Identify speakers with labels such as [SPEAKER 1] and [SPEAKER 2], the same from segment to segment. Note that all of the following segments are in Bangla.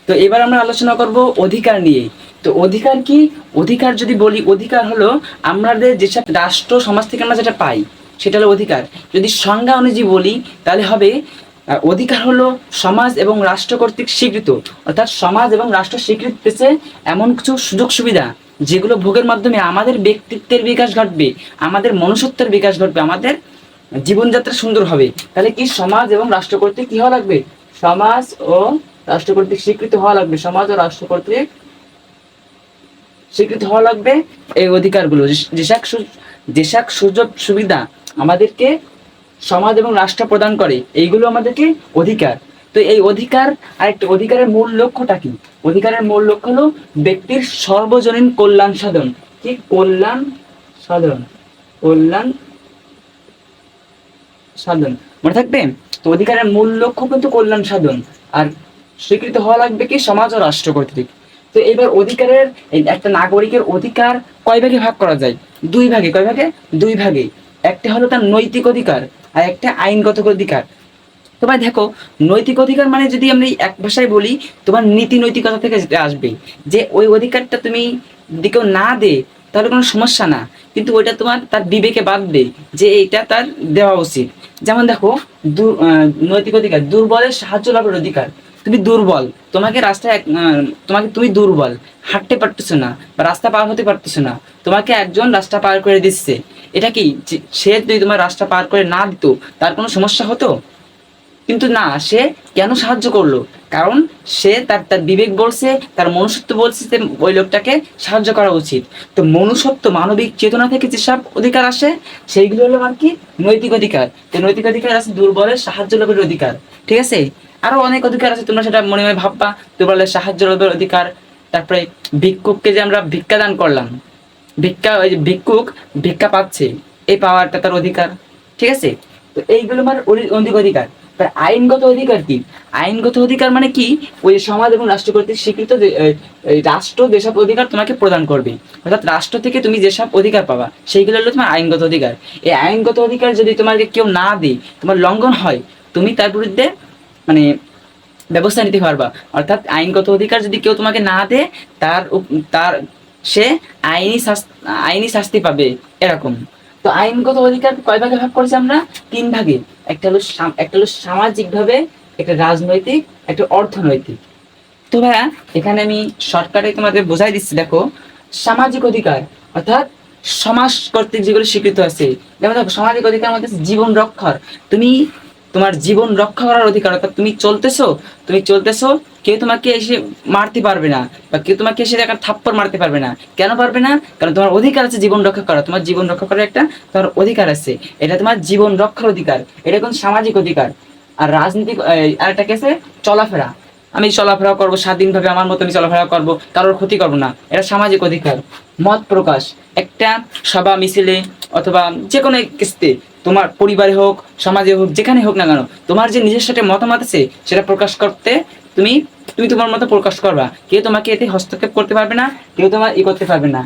[SPEAKER 1] তো এবার আমরা আলোচনা করব অধিকার নিয়ে। তো অধিকার কি? অধিকার যদি বলি, অধিকার হলো আমাদের যেসব রাষ্ট্র সমাজ থেকে আমরা যেটা পাই সেটা হলো অধিকার। যদি সংজ্ঞা অনুযায়ী বলি তাহলে হবে অধিকার হলো সমাজ এবং রাষ্ট্র কর্তৃক স্বীকৃত, অর্থাৎ সমাজ এবং রাষ্ট্র স্বীকৃত দিতেছে এমন কিছু সুযোগ সুবিধা যেগুলো ভোগের মাধ্যমে আমাদের ব্যক্তিত্বের বিকাশ ঘটবে, আমাদের মনুষ্যত্বের বিকাশ ঘটবে, আমাদের জীবনযাত্রা সুন্দর হবে। তাহলে কি সমাজ এবং রাষ্ট্র কর্তৃক কি হওয়া লাগবে? সমাজ ও রাষ্ট্র কর্তৃক স্বীকৃত হওয়া লাগবে, সমাজ ও রাষ্ট্র কর্তৃক স্বীকৃত হওয়া লাগবে এই অধিকারগুলো। যেসব সুযোগ সুবিধা আমাদেরকে সমাজ এবং রাষ্ট্র প্রদান করে এইগুলো আমাদেরকে অধিকার। তো এই অধিকার, আরেকটা অধিকারের মূল লক্ষ্যটা কি? অধিকারের মূল লক্ষ্য হলো ব্যক্তির সর্বজনীন কল্যাণ সাধন। কি? কল্যাণ সাধন, কল্যাণ সাধন, মনে থাকবে? তো অধিকারের মূল লক্ষ্য কিন্তু কল্যাণ সাধন, আর স্বীকৃত হওয়া লাগবে কি? সমাজ ও রাষ্ট্র কর্তৃক। তো এবার অধিকারের একটা নাগরিকের অধিকার কয় ভাগে ভাগ করা যায়? দুই ভাগে। কয় ভাগে? দুই ভাগে। একটা হলো তার নৈতিক অধিকার আর একটা আইনগত অধিকার। তোমার দেখো, নৈতিক অধিকার মানে যদি আমি এক ভাষায় বলি, তোমার নীতি নৈতিকতা থেকে যেটা আসবে, যে ওই অধিকারটা তুমি যদি কেউ না দে তাহলে কোনো সমস্যা না, কিন্তু ওইটা তোমার তার বিবেকে বাঁধবে যে এটা তার দেওয়া উচিত। যেমন দেখো, নৈতিক অধিকার, দুর্বলের সাহায্য লাভের অধিকার। তুমি দুর্বল, তোমাকে রাস্তায় তুমি দুর্বল, হাঁটতে পারতেছো না বা রাস্তা পার হতে পারতেছো না, তোমাকে একজন রাস্তা পার করে দিচ্ছে। এটা কি সে যদি তোমার রাস্তা পার করে না দিত তার কোনো সমস্যা হতো? কিন্তু না, সে কেন সাহায্য করলো? কারণ সে তার তার বিবেক বলছে, তার মনুষ্যত্ব বলছে যে ওই লোকটাকে সাহায্য করা উচিত। তো মনুষ্যত্ব, মানবিক চেতনা থেকে যেসব অধিকার আসে সেইগুলো হলো আর কি নৈতিক অধিকার। তো নৈতিক অধিকার আছে দুর্বলের সাহায্য লাভের অধিকার, ঠিক আছে? আরো অনেক অধিকার আছে, তোমরা সেটা মনে মনে ভাববা। দুর্বলের সাহায্য লাভের অধিকার, তারপরে ভিক্ষুককে যে আমরা ভিক্ষা দান করলাম, ওই যে ভিক্ষুক ভিক্ষা পাচ্ছে, এই পাওয়ারটা তার অধিকার, ঠিক আছে? তো এইগুলো আমার অধিক অধিকার। আইনগত অধিকার কি? আইনগত অধিকার মানে কি? ওই সমাজ এবং রাষ্ট্র কর্তৃক স্বীকৃত রাষ্ট্র যেসব অধিকার তোমাকে প্রদান করবে, অর্থাৎ রাষ্ট্র থেকে তুমি যেসব অধিকার পাবা সেইগুলো হলো তোমার আইনগত অধিকার। এই আইনগত অধিকার যদি তোমাকে কেউ না দেয়, তোমার লঙ্ঘন হয়, তুমি তার বিরুদ্ধে মানে ব্যবস্থা নিতে পারবা। অর্থাৎ আইনগত অধিকার যদি কেউ তোমাকে না দেয়, তার তার সে আইনি শাস্তি পাবে, এরকম। তো আইনগত অধিকার কয় ভাগে ভাগ করেছি আমরা? তিন ভাগে। একটা হলো সামাজিক ভাবে, একটা রাজনৈতিক, একটা অর্থনৈতিক। তো ভাইয়া, এখানে আমি শর্টকাটে তোমাদের বোঝাই দিচ্ছি। দেখো, সামাজিক অধিকার অর্থাৎ সমাজ কর্তৃক যেগুলো স্বীকৃত আছে, যেমন দেখো সামাজিক অধিকার মধ্যে জীবন রক্ষার, তুমি তোমার জীবন রক্ষা করার অধিকার, অর্থাৎ তুমি চলতেছো, কেউ তোমাকে এসে মারতে পারবে না, বা কেউ তোমাকে এসে একটা থাপ্পড় মারতে পারবে না। কেন পারবে না? কারণ তোমার অধিকার আছে জীবন রক্ষা করা, তোমার জীবন রক্ষা করার একটা তোমার অধিকার আছে, এটা তোমার জীবন রক্ষার অধিকার, এটা কোন সামাজিক অধিকার। আর রাজনীতিক আরেকটা কি আছে? চলাফেরা, আমি চলাফেরা করবো স্বাধীনভাবে, আমার মতো আমি চলাফেরা করবো, কারোর ক্ষতি করবো না, এটা সামাজিক অধিকার। মত প্রকাশ, একটা সভা মিছিলে অথবা যে কোনো কিছুতে, তোমার পরিবারে হোক, সমাজে হোক, যেখানে হোক না কেন, তোমার যে নিজস্ব একটা মতামত আছে সেটা প্রকাশ করতে তুমি তুমি তোমার মতো প্রকাশ করবা, কেউ তোমাকে এতে হস্তক্ষেপ করতে পারবে না, কেউ তোমার করতে পারবে না।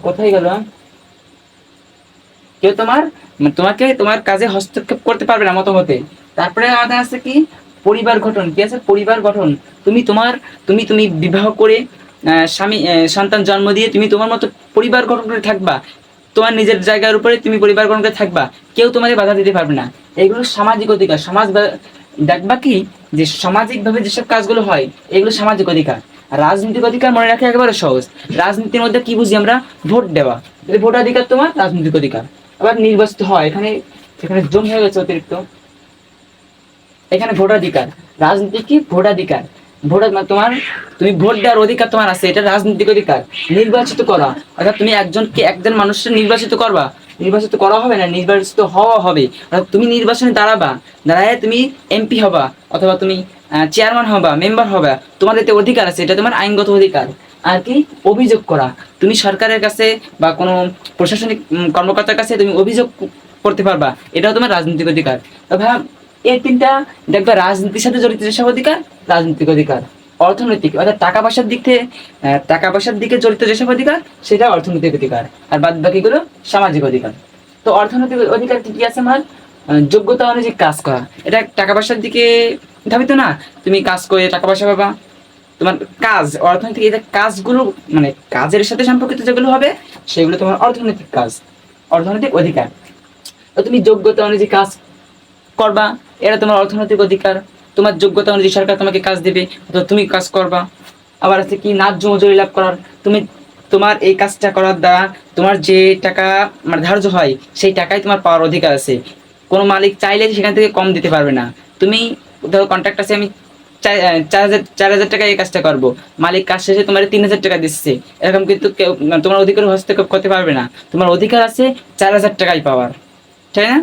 [SPEAKER 1] কোথায় গেল? কেউ তোমাকে তোমার কাজে হস্তক্ষেপ করতে পারবে না মতামতে। তারপরে আমাদের আছে কি? পরিবার গঠন। কি আছে? পরিবার গঠন। তুমি তোমার তুমি বিবাহ করে স্বামী সন্তান জন্ম দিয়ে তুমি তোমার মতো পরিবার গঠন করে থাকবা, তোমার নিজের জায়গার উপরে তুমি পরিবার গঠন করে থাকবা, কেউ তোমাকে বাধা দিতে পারবে না। এগুলো সামাজিক অধিকার। দেখবা কি, যে সামাজিক ভাবে যেসব কাজগুলো হয় এগুলো সামাজিক অধিকার। আর রাজনৈতিক অধিকার মনে রাখা একেবারে সহজ। রাজনীতির মধ্যে কি বুঝি আমরা? ভোট দেওয়া, ভোটাধিকার তোমার রাজনৈতিক অধিকার। আবার নির্বাচিত হয়, এখানে এখানে জম হয়ে গেছে অতিরিক্ত, এখানে ভোটাধিকার। রাজনীতি কি? ভোটাধিকার। তুমি ভোট দেওয়ার অধিকার তোমার আছে, এটা রাজনৈতিক অধিকার। নির্বাচিত করা, অর্থাৎ তুমি একজন মানুষের নির্বাচিত করবা, নির্বাচিত করা হবে না, নির্বাচিত হওয়া হবে। অর্থাৎ তুমি নির্বাচনে দাঁড়ায় তুমি এমপি হবা, অথবা তুমি চেয়ারম্যান হবা, মেম্বার হবা, তোমার এতে অধিকার আছে, এটা তোমার আইনগত অধিকার। আর কি? অভিযোগ করা, তুমি সরকারের কাছে বা কোনো প্রশাসনিক কর্মকর্তার কাছে তুমি অভিযোগ করতে পারবা, এটাও তোমার রাজনৈতিক অধিকার। ভাব, এই তিনটা দেখবা রাজনীতির সাথে জড়িত যেসব অধিকার, রাজনৈতিক অধিকার। অর্থনৈতিক অর্থাৎ টাকা পয়সার দিকে জড়িত যেসব অধিকার, সেটা অর্থনৈতিক অধিকার। আর বাদ বাকিগুলো সামাজিক অধিকার। তো অর্থনৈতিক অধিকার কি কি আছে আমার? যোগ্যতা অনুযায়ী কাজ করা, এটা টাকা পয়সার দিকে ধাবিত না, তুমি কাজ করে টাকা পয়সা পাবা। তোমার কাজ, অর্থনৈতিক এই যে কাজগুলো, মানে কাজের সাথে সম্পর্কিত যেগুলো হবে সেগুলো তোমার অর্থনৈতিক কাজ, অর্থনৈতিক অধিকার। তো তুমি যোগ্যতা অনুযায়ী কাজ করবা, এটা তোমার অর্থনৈতিক অধিকার। তোমার যোগ্যতা অনুযায়ী সরকার তোমাকে কাজ দেবে, তো তুমি কাজ করবা। আবার আছে কি ন্যায্য মজুরি লাভ করার, তুমি তোমার এই কাজটা করার দ্বারা তোমার যে টাকা মানে ধার্য হয় সেই টাকায় তোমার পাওয়ার অধিকার আছে। কোনো মালিক চাইলে সেখান থেকে কম দিতে পারবে না। তুমি ধরো কন্ট্রাক্ট আছে, আমি 4,000 টাকা এই কাজটা করবো, মালিক কাজ শেষে তোমার 3,000 টাকা দিচ্ছে, এরকম কিন্তু কেউ তোমার অধিকার হস্তক্ষেপ করতে পারবে না। তোমার অধিকার আছে 4,000 টাকাই পাওয়ার, তাই না?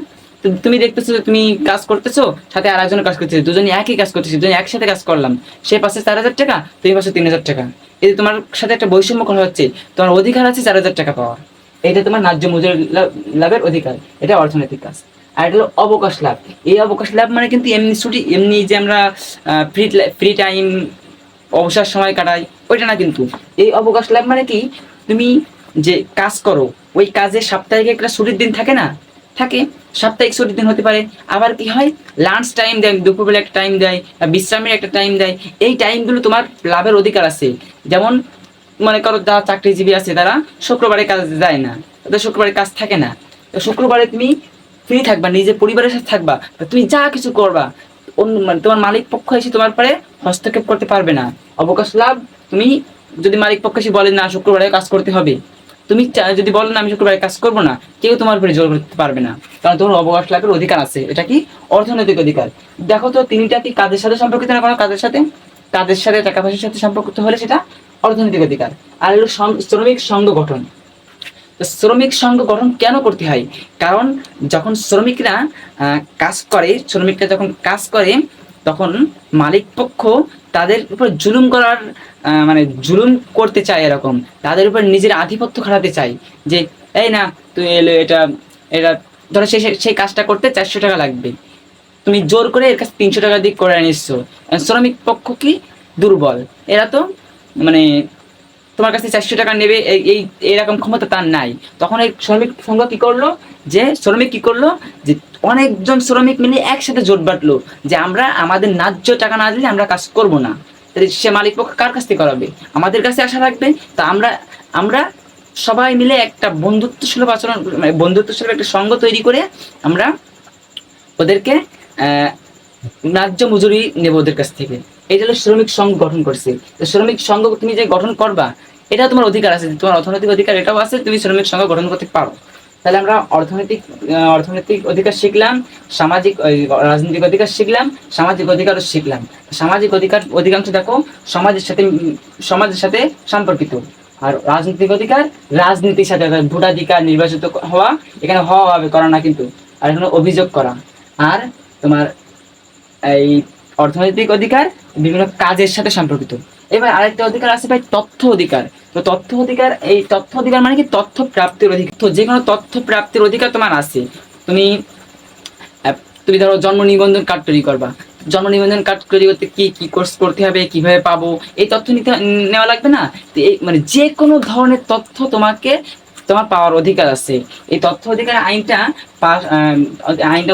[SPEAKER 1] তুমি দেখতেছো যে তুমি কাজ করতেছো, সাথে আর একজন কাজ করতেছে, দুজনে একই কাজ করতেছি, দুজনে একসাথে কাজ করলাম, সে পাচ্ছে 4,000 টাকা, তুমি পাচ্ছ 3,000 টাকা। এই তোমার সাথে একটা বৈষম্য করা হচ্ছে, তোমার অধিকার আছে 4,000 টাকা পাওয়ার, এটা তোমার ন্যায্য মজুরি লাভের অধিকার, এটা অর্থনৈতিক কাজ। আর এটা হলো অবকাশ লাভ। এই অবকাশ লাভ মানে কিন্তু এমনি ছুটি, এমনি যে আমরা ফ্রি ফ্রি টাইম অবসর সময় কাটাই ওইটা না, কিন্তু এই অবকাশ লাভ মানে কি, তুমি যে কাজ করো ওই কাজে সাপ্তাহিক একটা ছুটির দিন থাকে না, থাকে, সাপ্তাহিক ছুটির দিন হতে পারে। আবার কি হয়, লাঞ্চ টাইম দেয়, দুপুরবেলা একটা টাইম দেয়, বিশ্রামের একটা টাইম দেয়, এই টাইমগুলো তোমার লাভের অধিকার আছে। যেমন মনে করো যারা চাকরিজীবী আছে তারা শুক্রবারে কাজ যায় না, তাদের শুক্রবারে কাজ থাকে না, তো শুক্রবারে তুমি ফ্রি থাকবা, নিজের পরিবারের সাথে থাকবা, তুমি যা কিছু করবা, অন্য মানে তোমার মালিক পক্ষ এসে তোমার পরে হস্তক্ষেপ করতে পারবে না। অবকাশ লাভ, তুমি যদি মালিক পক্ষ এসে বলে না শুক্রবারে কাজ করতে হবে, তুমি যদি বলো না আমি শুক্রবারে কাজ করবো না, কেউ তোমার উপরে জোর করতে পারবে না, কারণ তোমার অবকাশ লাভের অধিকার আছে। এটা কি অর্থনৈতিক অধিকার। দেখো তো তিনটা কি কাজের সাথে সম্পর্কিত না, কোনো কাজের সাথে, কাজের সাথে টাকা পয়সার সাথে সম্পর্কিত হলে সেটা অর্থনৈতিক অধিকার। আর হলো শ্রমিক সংঘ গঠন। শ্রমিক সংঘ গঠন কেন করতে হয়, কারণ যখন শ্রমিকরা কাজ করে, শ্রমিকরা যখন কাজ করে তখন মালিক পক্ষ তাদের উপর জুলুম করার মানে জুলুম করতে চায়, এরকম তাদের উপর নিজের আধিপত্য খাটাতে চায়, যে এই না তুই এলো এটা এটা ধরো সেই কাজটা করতে 400 টাকা লাগবে, তুমি জোর করে এর কাছে 300 টাকা দিয়ে করে নিচ্ছ। শ্রমিক পক্ষ কি দুর্বল, এরা তো মানে তোমার কাছে 400 টাকা নেবে, এই এরকম ক্ষমতা তার নাই। তখন এই শ্রমিক সংঘ কি করলো, যে শ্রমিক কি করলো, যে অনেকজন শ্রমিক মিলে একসাথে জোট বাঁধলো যে আমরা আমাদের ন্যায্য টাকা না দিলে আমরা কাজ করব না। সে মালিক পক্ষ কার কাছ থেকে করাবে, আমাদের কাছে আশা রাখবে। তা আমরা আমরা সবাই মিলে একটা বন্ধুত্বসুলভ আচরণ, মানে বন্ধুত্বসুলভ একটা সংঘ তৈরি করে আমরা ওদেরকে ন্যায্য মজুরি নেব ওদের কাছ থেকে। এটা হলো শ্রমিক সংঘ গঠন করছে। তো শ্রমিক সংঘ তুমি যে গঠন করবা, এটা তোমার অধিকার আছে, তোমার অর্থনৈতিক অধিকার এটাও আছে, তুমি শ্রমিক সংঘ গঠন করতে পারো। তাহলে আমরা অর্থনৈতিক অধিকার শিখলাম, সামাজিক রাজনৈতিক অধিকার শিখলাম, সামাজিক অধিকারও শিখলাম। সামাজিক অধিকার অধিকাংশ দেখো সমাজের সাথে সম্পর্কিত। আর রাজনৈতিক অধিকার রাজনীতির সাথে, ভোটাধিকার, নির্বাচিত হওয়া, এখানে হওয়া হবে করা না কিন্তু, আর এখানে অভিযোগ করা। আর তোমার এই অর্থনৈতিক অধিকার বিভিন্ন কাজের সাথে সম্পর্কিত। এবার আরেকটা অধিকার আছে ভাই, তথ্য অধিকার। তো তথ্য অধিকার, এই তথ্য অধিকার মানে কি, তথ্য প্রাপ্তির অধিকার। তো যে কোনো তথ্য প্রাপ্তির অধিকার তোমার আছে। তুমি তুমি ধরো জন্ম নিবন্ধন কার্ড তৈরি করবা, জন্ম নিবন্ধন কার্ড তৈরি করতে কি কি কোর্স করতে হবে, কিভাবে পাবো, এই তথ্য নেওয়া লাগবে না? তো এই মানে যে কোনো ধরনের তথ্য তোমার পাওয়ার অধিকার আছে। এই তথ্য অধিকার আইনটা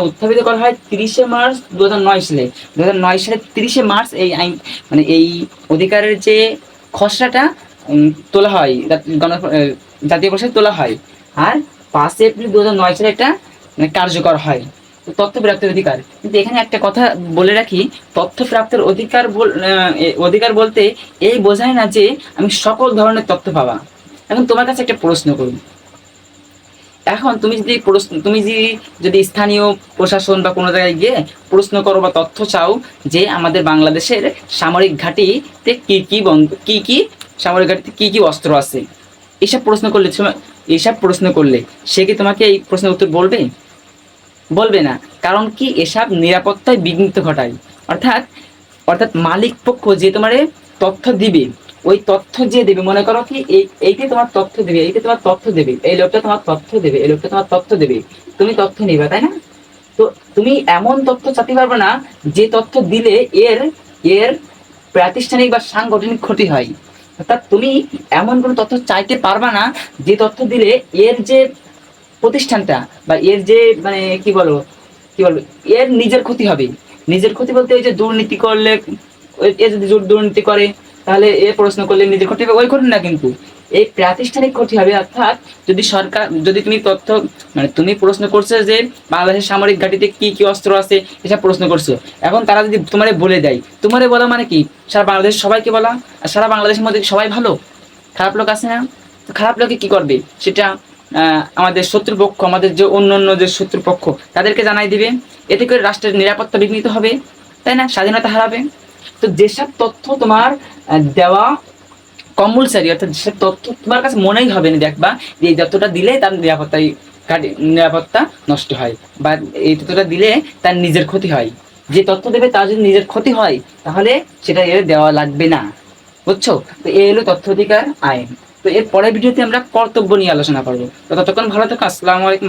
[SPEAKER 1] উত্থাপিত করা হয় 30শে মার্চ 2009 সালে। 2009 সালে 30শে মার্চ এই আইন, মানে এই অধিকারের যে খসড়াটা তোলা হয়, জাতীয় পরিষদে তোলা হয়। আর 5 এপ্রিল 2009 সালে এটা মানে কার্যকর হয়। তথ্য প্রাপ্তির অধিকার, কিন্তু এখানে একটা কথা বলে রাখি, তথ্য প্রাপ্তির অধিকার বলতে এই বোঝায় না যে আমি সকল ধরনের তথ্য পাবা। এখন তোমার কাছে একটা প্রশ্ন করি, এখন তুমি যদি স্থানীয় প্রশাসন বা কোনো জায়গায় গিয়ে প্রশ্ন করো বা তথ্য চাও যে আমাদের বাংলাদেশের সামরিক ঘাঁটিতে কি কি সামরিক ঘাঁটিতে কি কি অস্ত্র আছে, এইসব প্রশ্ন করলে সে কি তোমাকে এই প্রশ্নের উত্তর বলবে? বলবে না। কারণ কি, এসব নিরাপত্তায় বিঘ্নিত ঘটায়। অর্থাৎ অর্থাৎ মালিক পক্ষ যে তোমারে তথ্য দিবে, ওই তথ্য যে দেবে, মনে করো কি এইটাই তোমার তথ্য দেবে, এইটা তোমার তথ্য দেবে, এই লোকটা তোমার তথ্য দেবে, এই লোকটা তোমার তথ্য দেবে, তুমি তথ্য নিবে, তাই না? তো তুমি এমন তথ্য চাইতে পারবে না যে তথ্য দিলে এর এর প্রাতিষ্ঠানিক বা সাংগঠনিক ক্ষতি হয়। অর্থাৎ তুমি এমন কোনো তথ্য চাইতে পারবা না যে তথ্য দিলে এর যে প্রতিষ্ঠানটা বা এর যে মানে কি বলবো এর নিজের ক্ষতি হবে। নিজের ক্ষতি বলতে ওই যে দুর্নীতি করলে, এ যদি দুর্নীতি করে তাহলে এ প্রশ্ন করলে নিজের ক্ষতি হবে, ওই ক্ষতি না কিন্তু এই প্রাতিষ্ঠানিক ক্ষতি হবে। অর্থাৎ যদি সরকার, যদি তুমি তথ্য মানে তুমি প্রশ্ন করছো যে বাংলাদেশের সামরিক ঘাঁটিতে কি কি অস্ত্র আছে এসব প্রশ্ন করছো, এখন তারা যদি তোমারে বলে দেয়, তোমারে বলা মানে কি সারা বাংলাদেশ সবাইকে বলা, আর সারা বাংলাদেশের মধ্যে সবাই ভালো, খারাপ লোক আছে না? তো খারাপ লোকে কি করবে সেটা আমাদের শত্রুপক্ষ, আমাদের যে অন্য অন্য যে শত্রুপক্ষ তাদেরকে জানাই দিবে। এতে করে রাষ্ট্রের নিরাপত্তা বিঘ্নিত হবে, তাই না? স্বাধীনতা হারাবে। তো যেসব তথ্য তোমার দেওয়া কম্পালসারি, অর্থাৎ যেসব তথ্য তোমার কাছে মনেই হবে না, দেখবা যে এই তথ্যটা দিলে তার নিরাপত্তা নষ্ট হয়, বা এই তথ্যটা দিলে তার নিজের ক্ষতি হয়। যে তথ্য দেবে তার যদি নিজের ক্ষতি হয় তাহলে সেটা এর দেওয়া লাগবে না। বুঝছো? তো এই হলো তথ্য অধিকার আইন। তো এর পরের ভিডিওতে আমরা কর্তব্য নিয়ে আলোচনা করবো। তো ততক্ষণ ভালো থাকো। আসসালামু আলাইকুম।